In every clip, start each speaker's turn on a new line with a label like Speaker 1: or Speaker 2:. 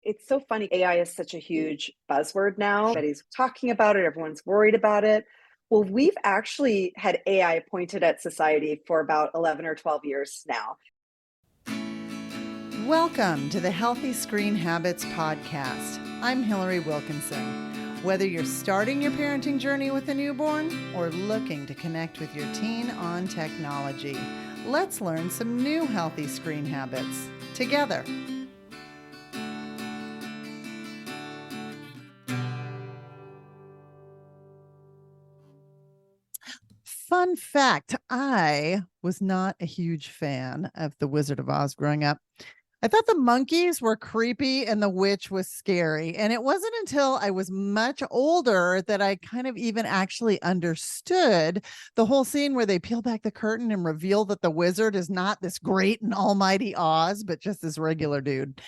Speaker 1: It's so funny. AI is such a huge buzzword now. Everybody's talking about it. Everyone's worried about it. Well, we've actually had AI pointed at society for about 11 or 12 years now.
Speaker 2: Welcome to the Healthy Screen Habits Podcast. I'm Hillary Wilkinson. Whether you're starting your parenting journey with a newborn or looking to connect with your teen on technology, let's learn some new healthy screen habits together. Fun fact, I was not a huge fan of The Wizard of Oz growing up. I thought the monkeys were creepy and the witch was scary. And it wasn't until I was much older that I kind of even actually understood the whole scene where they peel back the curtain and reveal that the wizard is not this great and almighty Oz, but just this regular dude.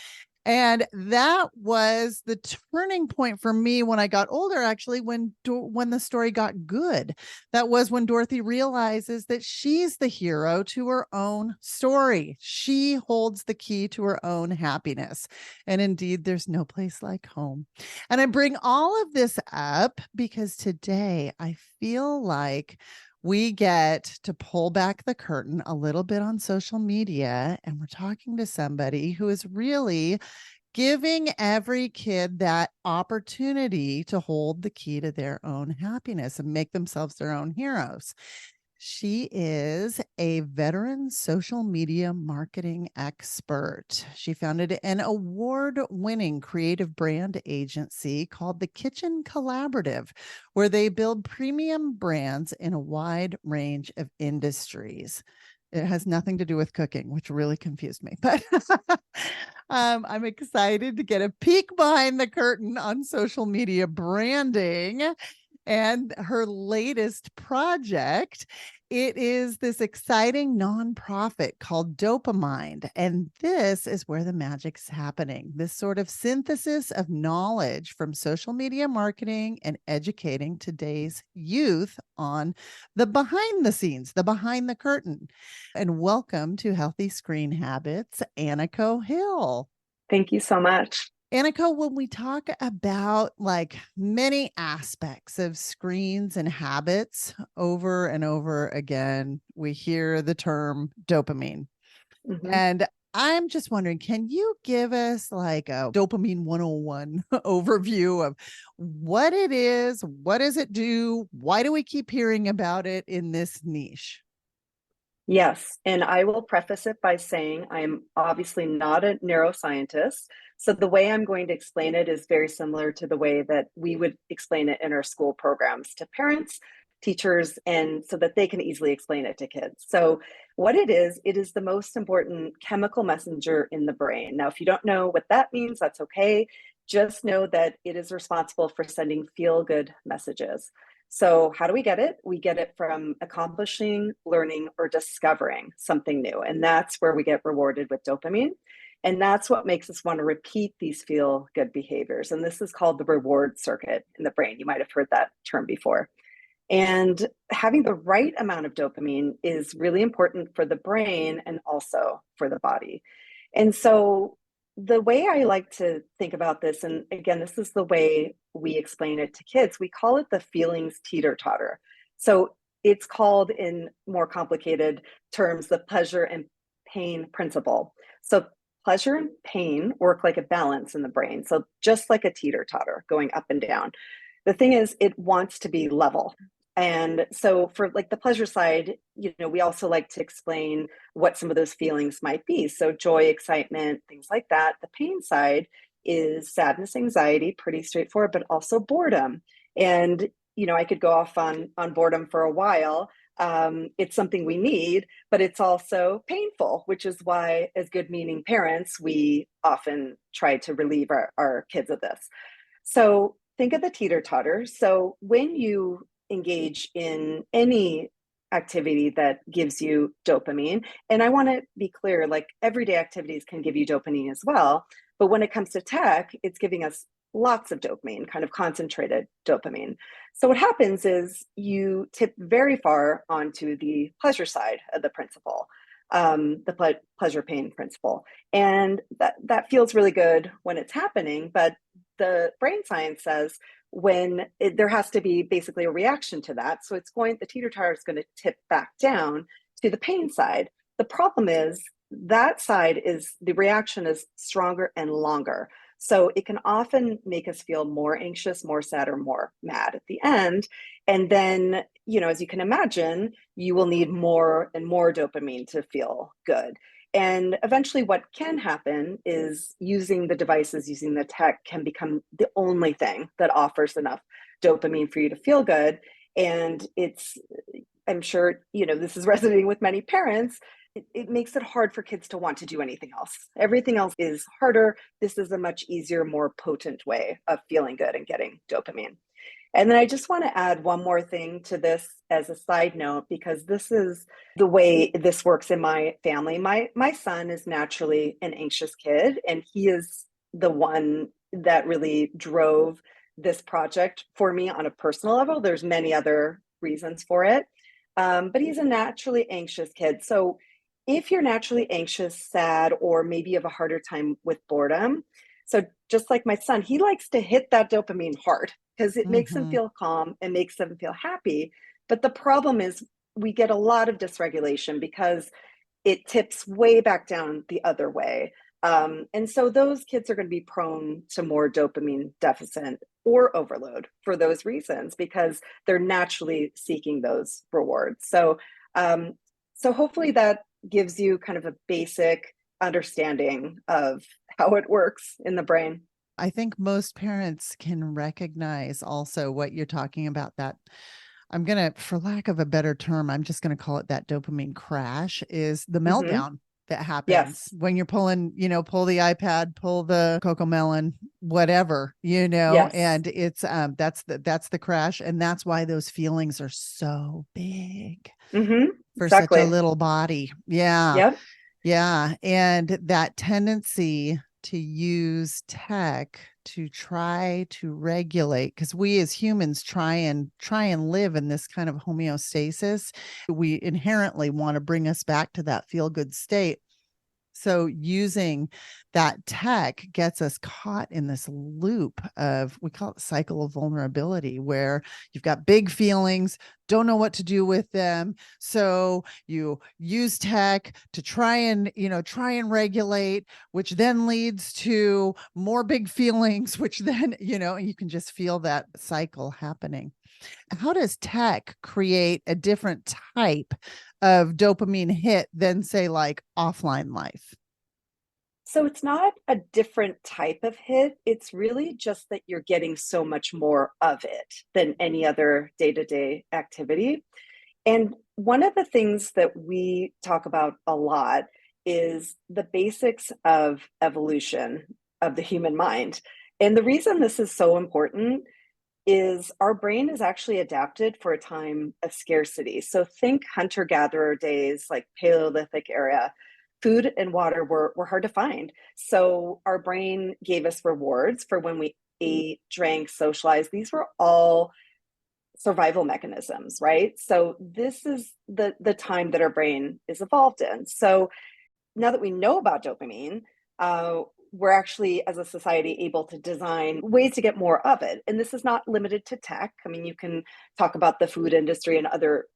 Speaker 2: And that was the turning point for me when I got older, actually, when the story got good. That was when Dorothy realizes that she's the hero to her own story. She holds the key to her own happiness. And indeed, there's no place like home. And I bring all of this up because today I feel like we get to pull back the curtain a little bit on social media, and we're talking to somebody who is really giving every kid that opportunity to hold the key to their own happiness and make themselves their own heroes. She is a veteran social media marketing expert. She founded an award-winning creative brand agency called the Kitchen Collaborative, where they build premium brands in a wide range of industries. It has nothing to do with cooking, which really confused me. But I'm excited to get a peek behind the curtain on social media branding and her latest project. It is this exciting nonprofit called DopaMind. And this is where the magic's happening. This sort of synthesis of knowledge from social media marketing and educating today's youth on the behind the scenes, the behind the curtain. And welcome to Healthy Screen Habits, Aniko Hill.
Speaker 1: Thank you so much.
Speaker 2: Aniko, when we talk about like many aspects of screens and habits over and over again, we hear the term dopamine.
Speaker 1: Mm-hmm.
Speaker 2: And I'm just wondering, can you give us like a dopamine 101 overview of what it is? What does it do? Why do we keep hearing about it in this niche?
Speaker 1: Yes. And I will preface it by saying I'm obviously not a neuroscientist. So the way I'm going to explain it is very similar to the way that we would explain it in our school programs to parents, teachers, and so that they can easily explain it to kids. So what it is the most important chemical messenger in the brain. Now, if you don't know what that means, that's okay. Just know that it is responsible for sending feel-good messages. So how do we get it? We get it from accomplishing, learning, or discovering something new. And that's where we get rewarded with dopamine. And that's what makes us want to repeat these feel good behaviors. And this is called the reward circuit in the brain. You might have heard that term before. And having the right amount of dopamine is really important for the brain and also for the body. And so the way I like to think about this, and again, this is the way we explain it to kids, we call it the feelings teeter-totter. So it's called, in more complicated terms, the pleasure and pain principle. So pleasure and pain work like a balance in the brain. So just like a teeter-totter going up and down. The thing is, it wants to be level. And so for like the pleasure side, we also like to explain what some of those feelings might be. So joy, excitement, things like that. The pain side is sadness, anxiety, pretty straightforward, but also boredom. And, I could go off on boredom for a while. It's something we need, but it's also painful, which is why, as good meaning parents, we often try to relieve our kids of this. So think of the teeter-totter. So when you engage in any activity that gives you dopamine, and I want to be clear, like everyday activities can give you dopamine as well, but when it comes to tech, it's giving us lots of dopamine, kind of concentrated dopamine. So what happens is you tip very far onto the pleasure side of the principle. the pleasure pain principle. And that feels really good when it's happening. But the brain science says there has to be basically a reaction to that. So the teeter totter is going to tip back down to the pain side. The problem is that side is the reaction is stronger and longer. So it can often make us feel more anxious, more sad, or more mad at the end. And then, as you can imagine, you will need more and more dopamine to feel good. And eventually, what can happen is using the devices, using the tech can become the only thing that offers enough dopamine for you to feel good. And I'm sure, this is resonating with many parents. It makes it hard for kids to want to do anything else. Everything else is harder. This is a much easier, more potent way of feeling good and getting dopamine. And then I just want to add one more thing to this as a side note, because this is the way this works in my family. My son is naturally an anxious kid, and he is the one that really drove this project for me on a personal level. There's many other reasons for it, but he's a naturally anxious kid. So if you're naturally anxious, sad, or maybe you have a harder time with boredom, so just like my son, he likes to hit that dopamine hard because it makes him feel calm and makes him feel happy. But the problem is we get a lot of dysregulation because it tips way back down the other way. And so those kids are going to be prone to more dopamine deficit or overload for those reasons, because they're naturally seeking those rewards. So hopefully that gives you kind of a basic understanding of how it works in the brain.
Speaker 2: I think most parents can recognize also what you're talking about, that for lack of a better term, I'm just going to call it that dopamine crash, is the meltdown that happens when you're pulling, pull the iPad, pull the cocoa melon, whatever,
Speaker 1: Yes.
Speaker 2: and it's, that's the crash. And that's why those feelings are so big for such a
Speaker 1: Exactly.
Speaker 2: little body. Yeah.
Speaker 1: Yep.
Speaker 2: Yeah. And that tendency to use tech to try to regulate, because we as humans try and live in this kind of homeostasis. We inherently want to bring us back to that feel good state. So using that tech gets us caught in this loop of, we call it cycle of vulnerability, where you've got big feelings, don't know what to do with them. So you use tech to try and regulate, which then leads to more big feelings, which then, you can just feel that cycle happening. How does tech create a different type of dopamine hit than, say, like offline life?
Speaker 1: So it's not a different type of hit. It's really just that you're getting so much more of it than any other day-to-day activity. And one of the things that we talk about a lot is the basics of evolution of the human mind. And the reason this is so important is our brain is actually adapted for a time of scarcity. So think hunter-gatherer days, like Paleolithic era. Food and water were hard to find. So our brain gave us rewards for when we ate, drank, socialized. These were all survival mechanisms, right? So this is the time that our brain is evolved in. So now that we know about dopamine, we're actually, as a society, able to design ways to get more of it. And this is not limited to tech. I mean, you can talk about the food industry and other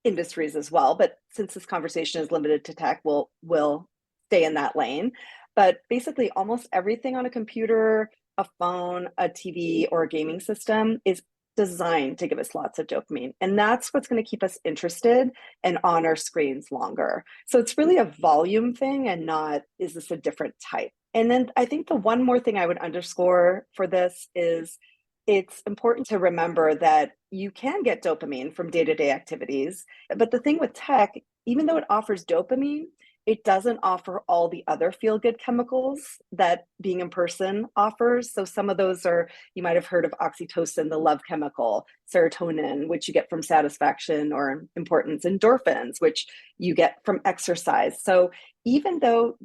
Speaker 1: industries as well, but since this conversation is limited to tech, we'll stay in that lane. But basically, almost everything on a computer, a phone, a TV, or a gaming system is designed to give us lots of dopamine. And that's what's going to keep us interested and on our screens longer. So it's really a volume thing and not, is this a different type? And then I think the one more thing I would underscore for this is it's important to remember that you can get dopamine from day-to-day activities. But the thing with tech, even though it offers dopamine, it doesn't offer all the other feel-good chemicals that being in person offers. So some of those are, you might have heard of oxytocin, the love chemical, serotonin, which you get from satisfaction or importance, endorphins, which you get from exercise. So even though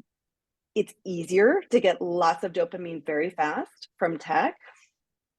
Speaker 1: it's easier to get lots of dopamine very fast from tech,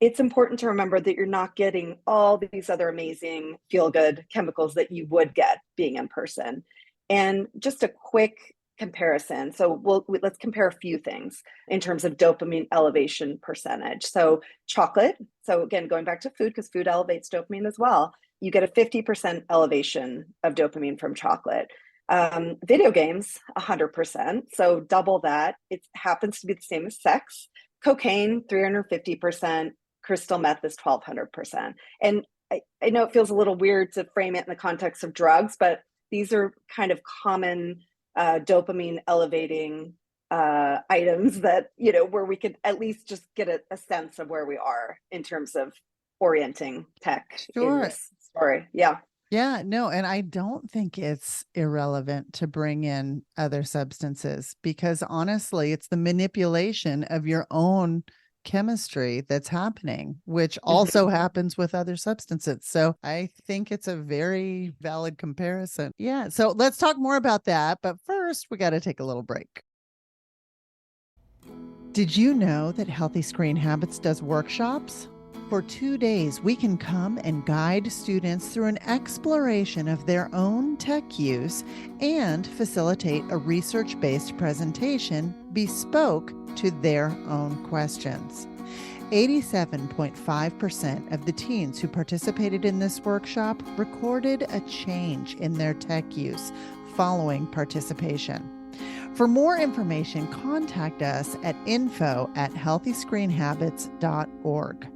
Speaker 1: it's important to remember that you're not getting all these other amazing feel-good chemicals that you would get being in person. And just a quick comparison. So let's compare a few things in terms of dopamine elevation percentage. So chocolate. So again, going back to food, because food elevates dopamine as well. You get a 50% elevation of dopamine from chocolate. Video games, 100%. So double that. It happens to be the same as sex. Cocaine, 350%. Crystal meth is 1,200%. And I know it feels a little weird to frame it in the context of drugs, but these are kind of common dopamine elevating items that, where we could at least just get a sense of where we are in terms of orienting tech in
Speaker 2: Sure.
Speaker 1: this story. Yeah.
Speaker 2: Yeah, no, and I don't think it's irrelevant to bring in other substances because honestly, it's the manipulation of your own chemistry that's happening, which also
Speaker 1: Mhm.
Speaker 2: happens with other substances. So I think it's a very valid comparison. Yeah, so let's talk more about that. But first, we got to take a little break. Did you know that Healthy Screen Habits does workshops? For 2 days, we can come and guide students through an exploration of their own tech use and facilitate a research based presentation bespoke to their own questions. 87.5% of the teens who participated in this workshop recorded a change in their tech use following participation. For more information, contact us at info@healthyscreenhabits.org.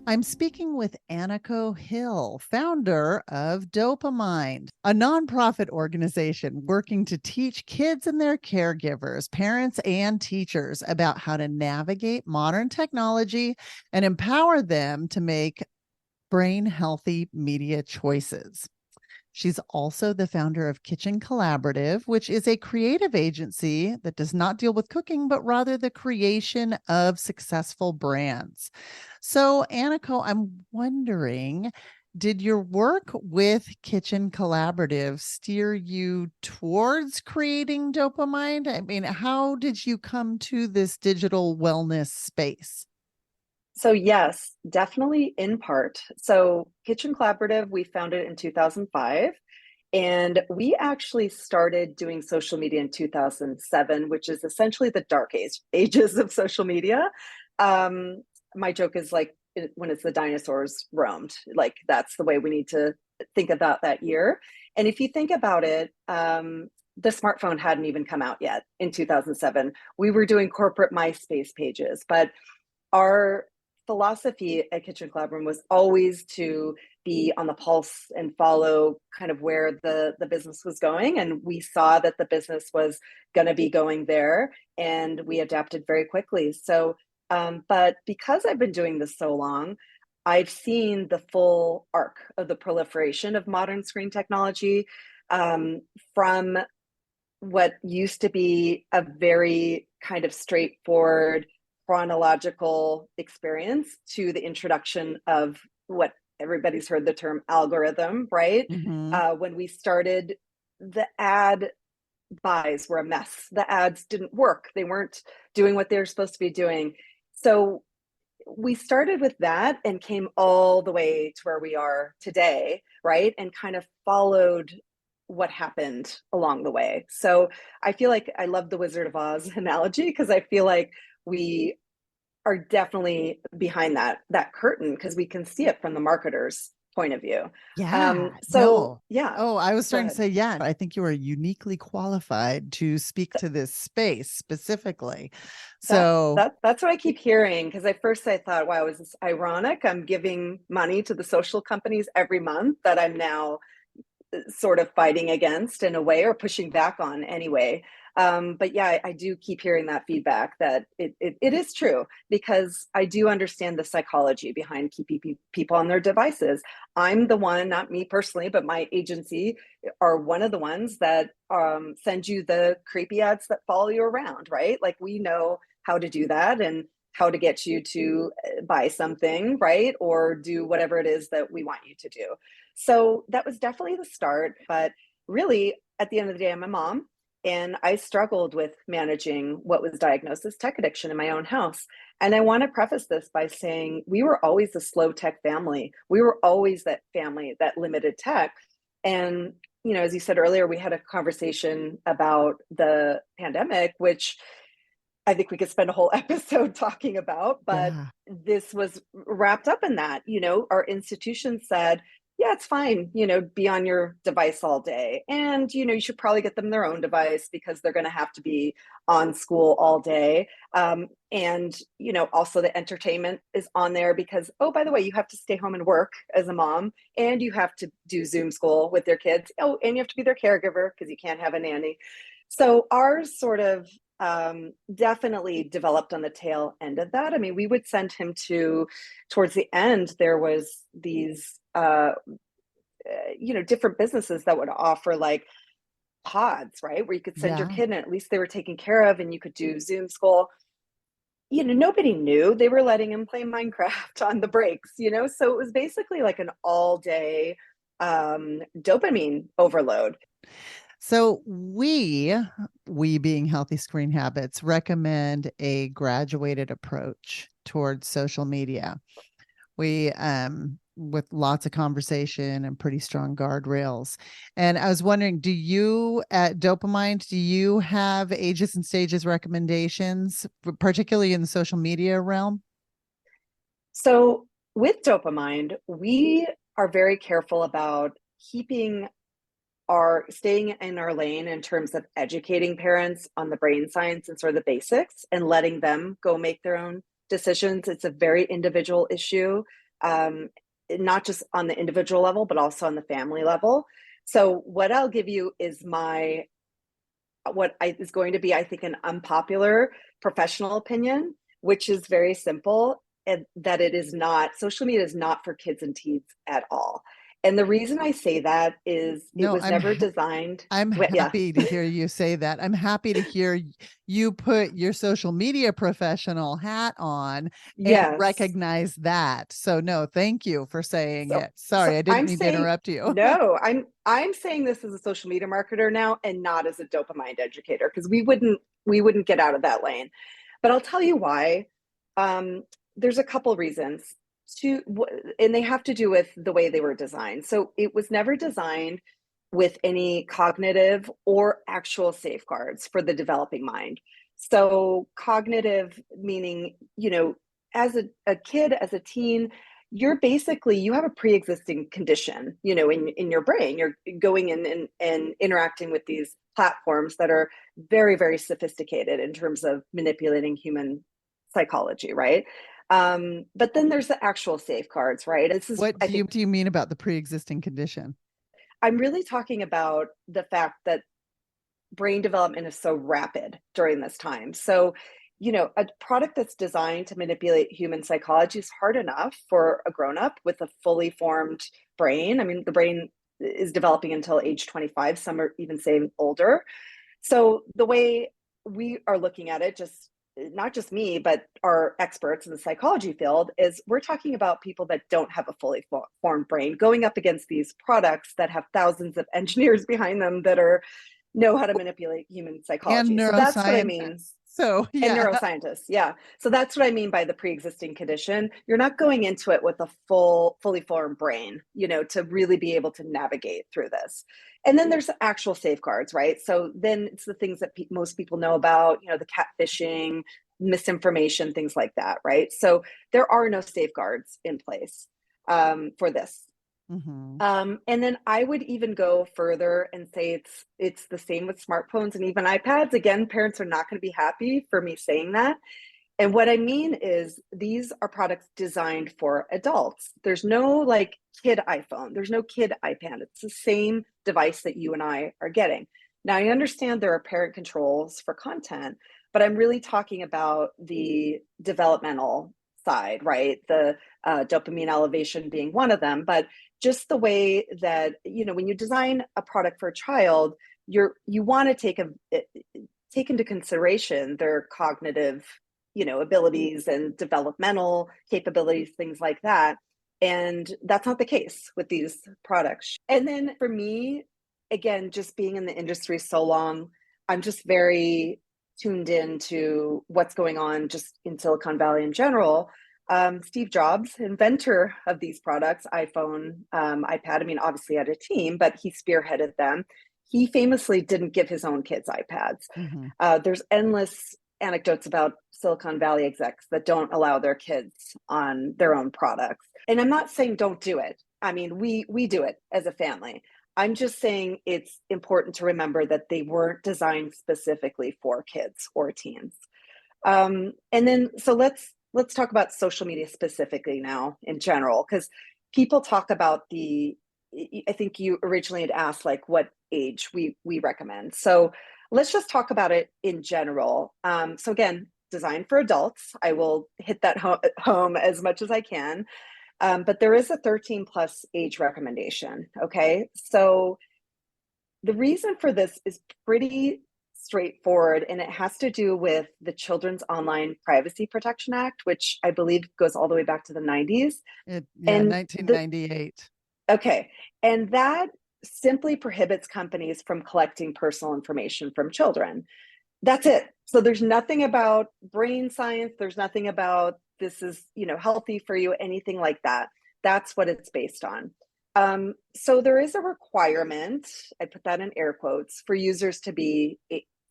Speaker 2: I'm speaking with Aniko Hill, founder of DopaMind, a nonprofit organization working to teach kids and their caregivers, parents, and teachers about how to navigate modern technology and empower them to make brain healthy media choices. She's also the founder of Kitchen Collaborative, which is a creative agency that does not deal with cooking, but rather the creation of successful brands. So, Aniko, I'm wondering, did your work with Kitchen Collaborative steer you towards creating DopaMind? I mean, how did you come to this digital wellness space?
Speaker 1: So yes, definitely in part. So Kitchen Collaborative, we founded in 2005. And we actually started doing social media in 2007, which is essentially the ages of social media. My joke is like when it's the dinosaurs roamed, like that's the way we need to think about that year. And if you think about it, the smartphone hadn't even come out yet in 2007. We were doing corporate MySpace pages, but our philosophy at Kitchen Collaborative was always to be on the pulse and follow kind of where the business was going. And we saw that the business was going to be going there, and we adapted very quickly. So, but because I've been doing this so long, I've seen the full arc of the proliferation of modern screen technology, from what used to be a very kind of straightforward chronological experience to the introduction of what everybody's heard the term algorithm, right?
Speaker 2: Mm-hmm.
Speaker 1: When we started, the ad buys were a mess. The ads didn't work. They weren't doing what they were supposed to be doing. So we started with that and came all the way to where we are today, right? And kind of followed what happened along the way. So I feel like I love the Wizard of Oz analogy because I feel like we are definitely behind that curtain because we can see it from the marketer's point of view.
Speaker 2: Yeah,
Speaker 1: So
Speaker 2: no.
Speaker 1: yeah,
Speaker 2: Oh, I was
Speaker 1: go
Speaker 2: starting to
Speaker 1: ahead.
Speaker 2: say, yeah, I think you are uniquely qualified to speak to this space specifically.
Speaker 1: That
Speaker 2: So,
Speaker 1: that's what I keep hearing because at first I thought, wow, is this ironic? I'm giving money to the social companies every month that I'm now sort of fighting against in a way or pushing back on anyway. But yeah, I do keep hearing that feedback that it is true because I do understand the psychology behind keeping people on their devices. I'm the one, not me personally, but my agency are one of the ones that send you the creepy ads that follow you around, right? Like we know how to do that and how to get you to buy something, right? Or do whatever it is that we want you to do. So that was definitely the start. But really, at the end of the day, I'm a mom and I struggled with managing what was diagnosed as tech addiction in my own house. And I want to preface this by saying we were always a slow tech family. We were always that family that limited tech. And as you said earlier, we had a conversation about the pandemic, which I think we could spend a whole episode talking about, but
Speaker 2: Yeah.
Speaker 1: this was wrapped up in that. Our institution said, yeah, it's fine, be on your device all day. And, you should probably get them their own device because they're going to have to be on school all day. And, also the entertainment is on there because, oh, by the way, you have to stay home and work as a mom and you have to do Zoom school with their kids. Oh, and you have to be their caregiver because you can't have a nanny. So ours sort of definitely developed on the tail end of that. I mean, we would send him towards the end, there was these, different businesses that would offer like pods, right? Where you could send your
Speaker 2: Yeah.
Speaker 1: kid and at least they were taken care of and you could do Zoom school. Nobody knew they were letting him play Minecraft on the breaks, So it was basically like an all day dopamine overload.
Speaker 2: So we being Healthy Screen Habits, recommend a graduated approach towards social media. We with lots of conversation and pretty strong guardrails. And I was wondering, do you at DopaMind, do you have ages and stages recommendations, particularly in the social media realm?
Speaker 1: So with DopaMind, we are very careful about keeping staying in our lane in terms of educating parents on the brain science and sort of the basics and letting them go make their own decisions. It's a very individual issue, not just on the individual level, but also on the family level. So what I'll give you is is going to be, I think, an unpopular professional opinion, which is very simple, and that social media is not for kids and teens at all. And the reason I say that is it
Speaker 2: No,
Speaker 1: was never designed.
Speaker 2: I'm
Speaker 1: Yeah.
Speaker 2: happy to hear you say that. I'm happy to hear you put your social media professional hat on and
Speaker 1: Yes.
Speaker 2: recognize that. So no, thank you for saying
Speaker 1: So
Speaker 2: it.
Speaker 1: so
Speaker 2: Sorry, I didn't
Speaker 1: I'm
Speaker 2: mean to
Speaker 1: saying
Speaker 2: interrupt you.
Speaker 1: no, I'm saying this as a social media marketer now and not as a dopamine educator because we wouldn't get out of that lane. But I'll tell you why. There's a couple reasons to, and they have to do with the way they were designed. So it was never designed with any cognitive or actual safeguards for the developing mind. So cognitive meaning, as a kid, as a teen, you have a pre-existing condition, in your brain. You're going in and interacting with these platforms that are very, very sophisticated in terms of manipulating human psychology, right? But then there's the actual safeguards, right? This is,
Speaker 2: What
Speaker 1: I
Speaker 2: do
Speaker 1: think,
Speaker 2: you mean about the pre-existing condition?
Speaker 1: I'm really talking about the fact that brain development is so rapid during this time. So, a product that's designed to manipulate human psychology is hard enough for a grown up with a fully formed brain. I mean, the brain is developing until age 25, some are even saying older. So, the way we are looking at it, just not just me, but our experts in the psychology field, is we're talking about people that don't have a fully formed brain going up against these products that have thousands of engineers behind them that know how to manipulate human
Speaker 2: And
Speaker 1: psychology. So that's what I mean.
Speaker 2: neuroscientists. So
Speaker 1: And
Speaker 2: yeah.
Speaker 1: neuroscientists, yeah. So that's what I mean by the pre-existing condition. You're not going into it with a fully formed brain, to really be able to navigate through this. And then there's the actual safeguards, right? So then it's the things that most people know about, the catfishing, misinformation, things like that, right? So there are no safeguards in place for this.
Speaker 2: Mhm.
Speaker 1: And then I would even go further and say it's the same with smartphones and even iPads. Again, parents are not going to be happy for me saying that. And what I mean is these are products designed for adults. There's no like kid iPhone, there's no kid iPad. It's the same device that you and I are getting. Now, I understand there are parent controls for content, but I'm really talking about the developmental side, right? The dopamine elevation being one of them, but just the way that, when you design a product for a child, you want to take into consideration their cognitive, abilities and developmental capabilities, things like that. And that's not the case with these products. And then for me, again, just being in the industry so long, I'm just very tuned in to what's going on just in Silicon Valley in general. Steve Jobs, inventor of these products, iPhone, iPad. I mean, obviously had a team, but he spearheaded them. He famously didn't give his own kids iPads.
Speaker 2: Mhm.
Speaker 1: There's endless anecdotes about Silicon Valley execs that don't allow their kids on their own products. And I'm not saying don't do it. I mean, we do it as a family. I'm just saying it's important to remember that they weren't designed specifically for kids or teens. And then so let's talk about social media specifically now in general, because people talk about I think you originally had asked like what age we recommend. So let's just talk about it in general. So again, designed for adults. I will hit that home as much as I can. But there is a 13 plus age recommendation. Okay. So the reason for this is pretty straightforward, and it has to do with the Children's Online Privacy Protection Act, which I believe goes all the way back to the 90s.
Speaker 2: Yeah,
Speaker 1: And
Speaker 2: 1998.
Speaker 1: okay, and that simply prohibits companies from collecting personal information from children. That's it. So there's nothing about brain science, there's nothing about this is, healthy for you, anything like that. That's what it's based on. So there is a requirement, I put that in air quotes, for users to be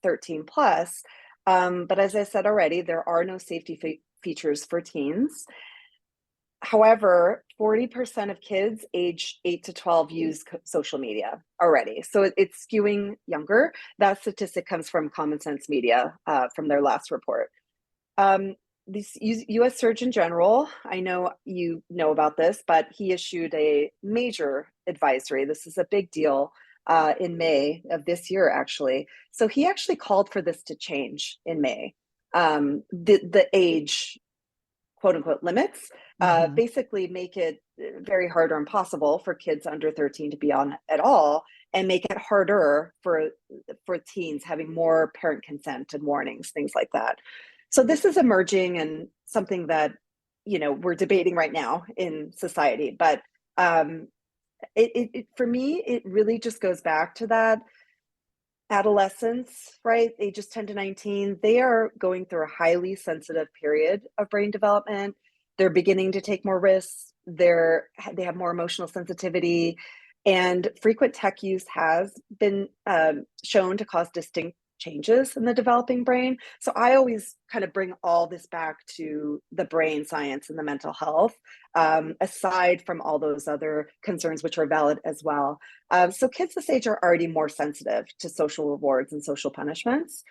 Speaker 1: 13 plus. But as I said already, there are no safety features for teens. However, 40% of kids age 8 to 12 use social media already. So it's skewing younger. That statistic comes from Common Sense Media from their last report. This U.S. Surgeon General, I know you know about this, but he issued a major advisory. This is a big deal in May of this year, actually. So he actually called for this to change in May. The age, quote unquote, limits,
Speaker 2: Mhm.
Speaker 1: basically make it very hard or impossible for kids under 13 to be on at all, and make it harder for teens having more parent consent and warnings, things like that. So this is emerging and something that we're debating right now in society. But for me, it really just goes back to that adolescents, right? Ages 10 to 19, they are going through a highly sensitive period of brain development. They're beginning to take more risks. They have more emotional sensitivity, and frequent tech use has been shown to cause distinct changes in the developing brain. So I always kind of bring all this back to the brain science and the mental health, aside from all those other concerns, which are valid as well. So kids this age are already more sensitive to social rewards and social punishments.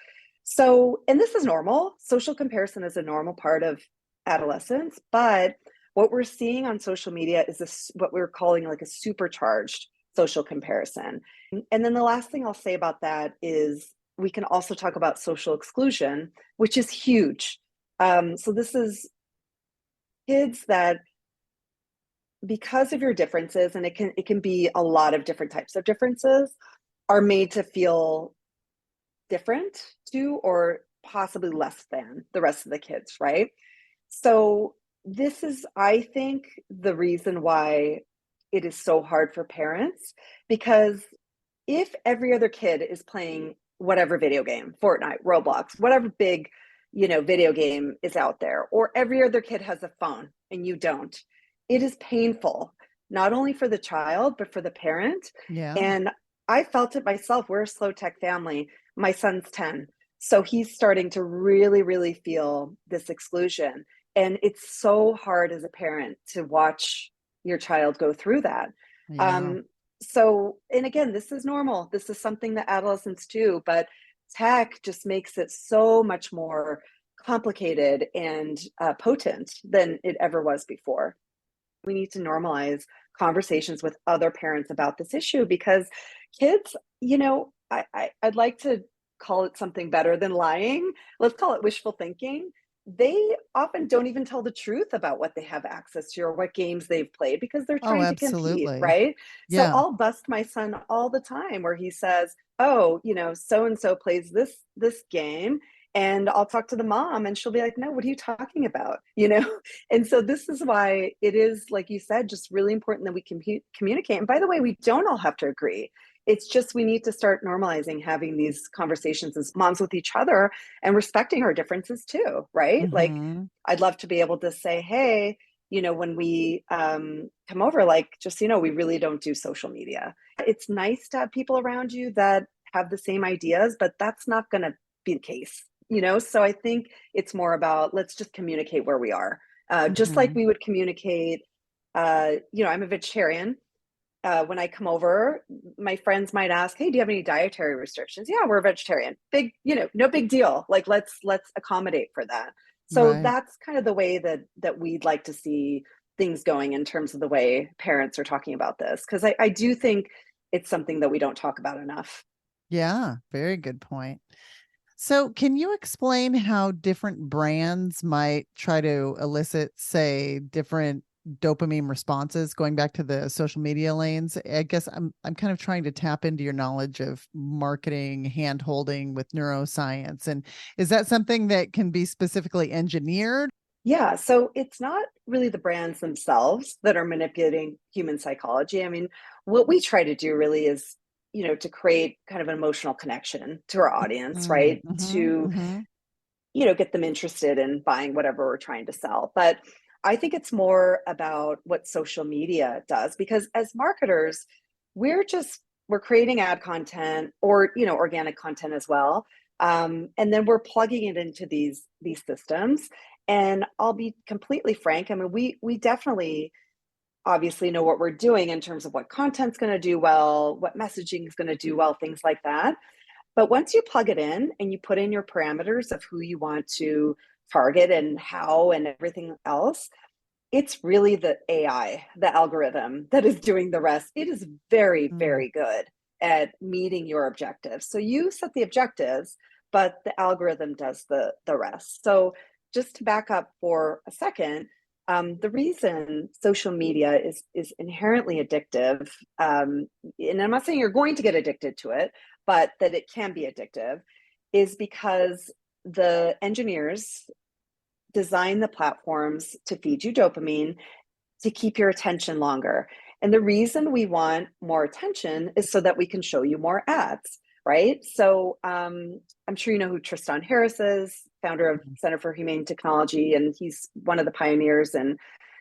Speaker 1: So, and this is normal. Social comparison is a normal part of adolescence, but what we're seeing on social media is what we're calling like a supercharged social comparison. And then the last thing I'll say about that is we can also talk about social exclusion, which is huge. So this is kids that, because of your differences, and it can be a lot of different types of differences, are made to feel different to or possibly less than the rest of the kids, right? So this is, I think, the reason why it is so hard for parents, because if every other kid is playing whatever video game, Fortnite, Roblox, whatever big, video game is out there, or every other kid has a phone and you don't, it is painful, not only for the child, but for the parent.
Speaker 2: Yeah.
Speaker 1: And I felt it myself. We're a slow tech family. My son's 10. So he's starting to really, really feel this exclusion. And it's so hard as a parent to watch your child go through that.
Speaker 2: Yeah.
Speaker 1: Um, so, and again, this is normal. This is something that adolescents do, but tech just makes it so much more complicated and potent than it ever was before. We need to normalize conversations with other parents about this issue, because kids, I'd like to call it something better than lying. Let's call it wishful thinking. They often don't even tell the truth about what they have access to or what games they've played, because they're
Speaker 2: Oh,
Speaker 1: trying to compete,
Speaker 2: absolutely.
Speaker 1: right? So
Speaker 2: Yeah.
Speaker 1: I'll bust my son all the time where he says, "Oh, so and so plays this game." And I'll talk to the mom and she'll be like, "No, what are you talking about?" And so this is why it is, like you said, just really important that we communicate. And by the way, we don't all have to agree. It's just we need to start normalizing having these conversations as moms with each other and respecting our differences too, right? Like,
Speaker 2: Mm-hmm.
Speaker 1: I'd love to be able to say, hey, when we come over, like, just, we really don't do social media. It's nice to have people around you that have the same ideas, but that's not going to be the case, So I think it's more about let's just communicate where we are. Just like
Speaker 2: Mm-hmm.
Speaker 1: we would communicate, I'm a vegetarian. When I come over, my friends might ask, "Hey, do you have any dietary restrictions?" Yeah, we're a vegetarian. Big, no big deal. Like let's accommodate for that. So
Speaker 2: Right.
Speaker 1: that's kind of the way that we'd like to see things going in terms of the way parents are talking about this, because I do think it's something that we don't talk about enough.
Speaker 2: Yeah, very good point. So, can you explain how different brands might try to elicit, say, different dopamine responses? Going back to the social media lanes, I guess I'm kind of trying to tap into your knowledge of marketing, hand holding with neuroscience, and is that something that can be specifically engineered?
Speaker 1: Yeah, so it's not really the brands themselves that are manipulating human psychology. I mean, what we try to do really is, to create kind of an emotional connection to our audience, right?
Speaker 2: Mm-hmm,
Speaker 1: To,
Speaker 2: mm-hmm,
Speaker 1: get them interested in buying whatever we're trying to sell. But I think it's more about what social media does, because as marketers, we're creating ad content or, organic content as well. And then we're plugging it into these systems. And I'll be completely frank. I mean, we definitely obviously know what we're doing in terms of what content's going to do well, what messaging is going to do well, things like that. But once you plug it in and you put in your parameters of who you want to target and how and everything else, it's really the AI, the algorithm that is doing the rest. It is very,
Speaker 2: mm,
Speaker 1: very good at meeting your objectives. So you set the objectives, but the algorithm does the rest. So just to back up for a second, the reason social media is inherently addictive, and I'm not saying you're going to get addicted to it, but that it can be addictive, is because the engineers design the platforms to feed you dopamine to keep your attention longer. And the reason we want more attention is so that we can show you more ads, right? So I'm sure you know who Tristan Harris is, founder of Center for Humane Technology, and he's one of the pioneers in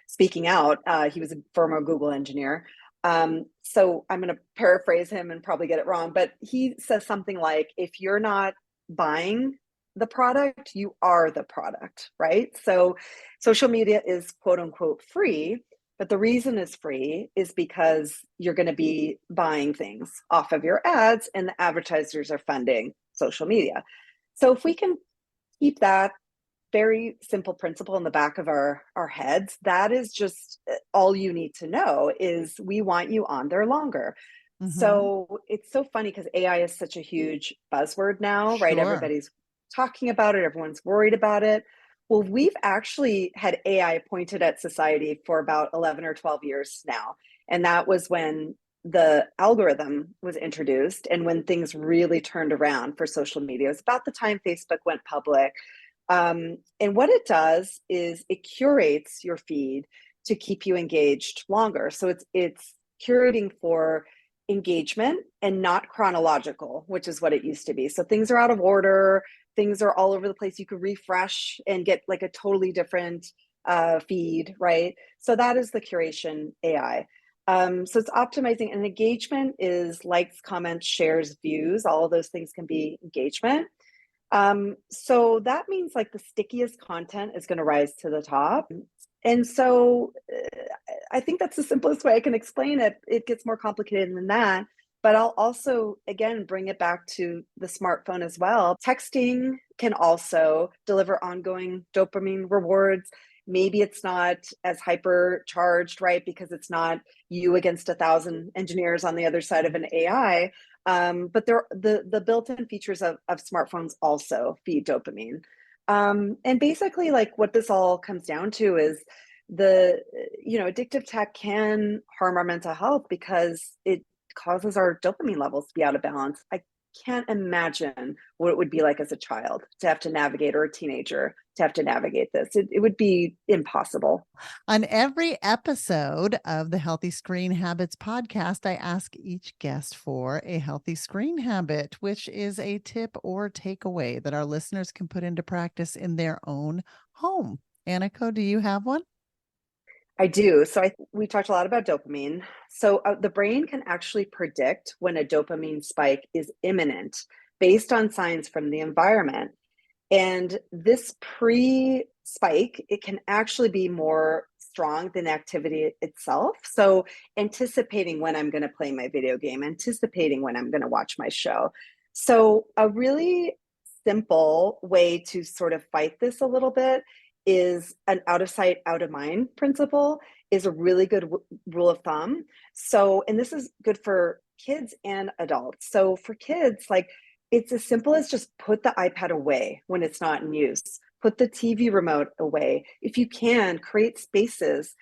Speaker 1: speaking out. He was a former Google engineer. So I'm going to paraphrase him and probably get it wrong, but he says something like, if you're not buying the product, you are the product, right? So social media is quote unquote free, but the reason it's free is because you're going to be buying things off of your ads and the advertisers are funding social media. So if we can keep that very simple principle in the back of our heads, that is just all you need to know is we want you on there longer.
Speaker 2: mm-hmm.
Speaker 1: So it's so funny because AI is such a huge buzzword now, right?
Speaker 2: Sure.
Speaker 1: Everybody's talking about it, everyone's worried about it. Well, we've actually had AI pointed at society for about 11 or 12 years now. And that was when the algorithm was introduced and when things really turned around for social media. It was about the time Facebook went public. And what it does is it curates your feed to keep you engaged longer. So it's curating for engagement and not chronological, which is what it used to be. So things are out of order, things are all over the place. You could refresh and get like a totally different feed, right? So that is the curation AI. So it's optimizing, and engagement is likes, comments, shares, views. All of those things can be engagement. So that means like the stickiest content is going to rise to the top. And so I think that's the simplest way I can explain it. It gets more complicated than that. But I'll also, again, bring it back to the smartphone as well. Texting can also deliver ongoing dopamine rewards. Maybe it's not as hypercharged, right? Because it's not you against 1,000 engineers on the other side of an AI. But the built-in features of smartphones also feed dopamine. And basically, like what this all comes down to is the addictive tech can harm our mental health because it causes our dopamine levels to be out of balance. I can't imagine what it would be like as a child to have to navigate, or a teenager to have to navigate this. It would be impossible.
Speaker 2: On every episode of the Healthy Screen Habits podcast, I ask each guest for a healthy screen habit, which is a tip or takeaway that our listeners can put into practice in their own home. Aniko, do you have one?
Speaker 1: I do. So we talked a lot about dopamine. So the brain can actually predict when a dopamine spike is imminent based on signs from the environment. And this pre-spike, it can actually be more strong than activity itself. So anticipating when I'm going to play my video game, anticipating when I'm going to watch my show. So a really simple way to sort of fight this a little bit is an out of sight, out of mind principle is a really good rule of thumb. So, and this is good for kids and adults. So for kids, like, it's as simple as just put the iPad away when it's not in use. Put the TV remote away. If you can, create spaces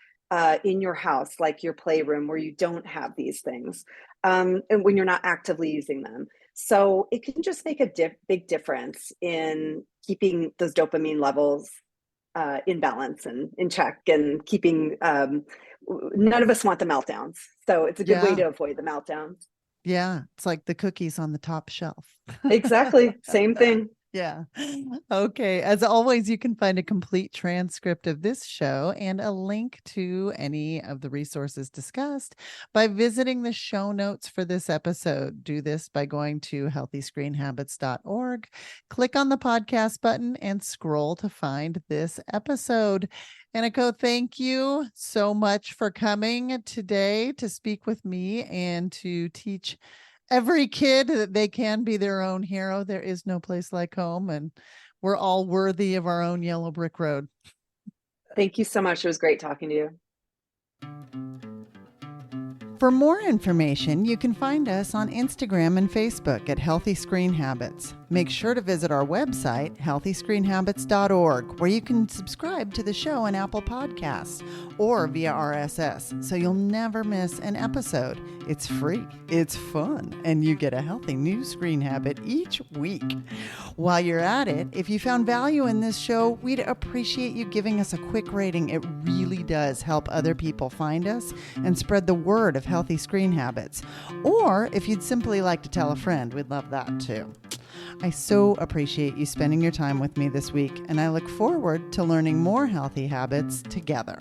Speaker 1: in your house, like your playroom, where you don't have these things, and when you're not actively using them. So it can just make a big difference in keeping those dopamine levels in balance and in check, and keeping, none of us want the meltdowns. So it's a good way to avoid the meltdowns.
Speaker 2: Yeah, it's like the cookies on the top shelf.
Speaker 1: Exactly. Same thing.
Speaker 2: Yeah. Okay. As always, you can find a complete transcript of this show and a link to any of the resources discussed by visiting the show notes for this episode. Do this by going to healthyscreenhabits.org, click on the podcast button, and scroll to find this episode. Aniko, thank you so much for coming today to speak with me and to teach every kid that they can be their own hero. There is no place like home, and we're all worthy of our own yellow brick road.
Speaker 1: Thank you so much. It was great talking to you.
Speaker 2: For more information, you can find us on Instagram and Facebook at Healthy Screen Habits. Make sure to visit our website, healthyscreenhabits.org, where you can subscribe to the show on Apple Podcasts or via RSS, so you'll never miss an episode. It's free, it's fun, and you get a healthy new screen habit each week. While you're at it, if you found value in this show, we'd appreciate you giving us a quick rating. It really does help other people find us and spread the word of healthy screen habits. Or if you'd simply like to tell a friend, we'd love that too. I so appreciate you spending your time with me this week, and I look forward to learning more healthy habits together.